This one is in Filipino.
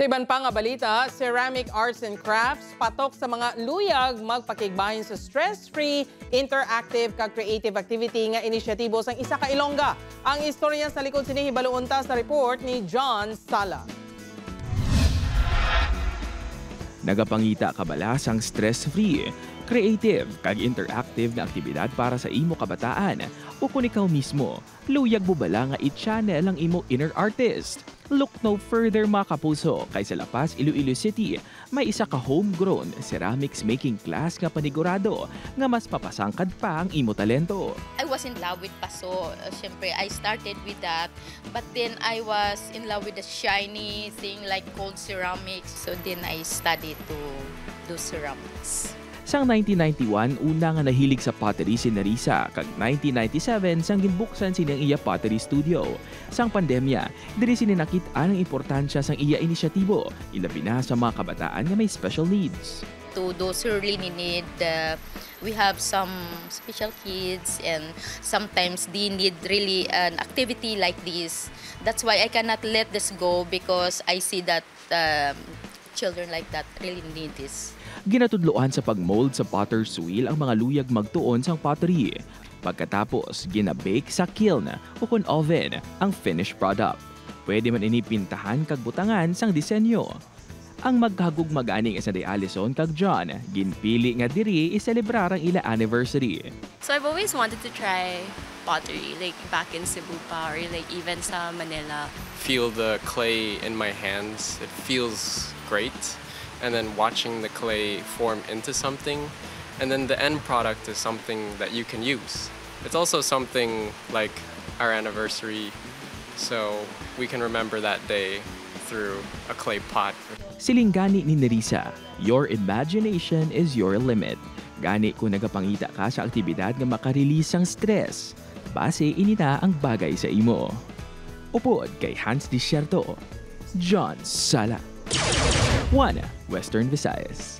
Sa iban pa nga balita, ceramic arts and crafts patok sa mga luyag magpakigbahin sa stress-free, interactive kag creative activity nga inisyatibo sang isa ka Ilongga. Ang istorya sa likod sini hibaluunta sa report ni John Sala. Nagapangita kabala sang stress-free, creative kag interactive na aktibidad para sa imo kabataan o kung ikaw mismo, luyag mo bala nga i-channel ang imo inner artist. Look no further mga kapuso, kay sa Lapas, Iloilo City, may isa ka homegrown ceramics making class nga panigurado nga mas papasangkad pa ang imo talento. I was in love with paso. Siyempre, I started with that. But then I was in love with the shiny thing like cold ceramics. So then I studied to do ceramics. Sang 1991, una nga nahilig sa pottery si Narisa, kag 1997 sang ginbuksan siniyang iya pottery studio. Sang pandemya, diri sini nakit-an ang importansya sang iya inisyatibo, ilabi na sa mga kabataan nga may special needs. To those who really need, we have some special kids and sometimes they need really an activity like this. That's why I cannot let this go because I see that children like that really need this. Ginatudloan sa pagmold sa potter's wheel ang mga luyag magtuon sang pottery. Pagkatapos, ginabake sa kiln o kun oven ang finished product. Pwede man inipintahan kag butangan sang disenyo. Ang magkahagugmag-ani sa de Alison kag John, ginpili nga diri iselebrar ang ila anniversary. So I've always wanted to try pottery, like back in Cebu pa or like even sa Manila. Feel the clay in my hands, it feels great. And then watching the clay form into something, and then the end product is something that you can use. It's also something like our anniversary, so we can remember that day through a clay pot. Siling gani ni Nerissa, your imagination is your limit. Gani kung nagapangita ka sa aktibidad nga makarelease ang stress, base inita ang bagay sa imo. Upod kay Hans Desierto, John Sala. 1 Western Visayas.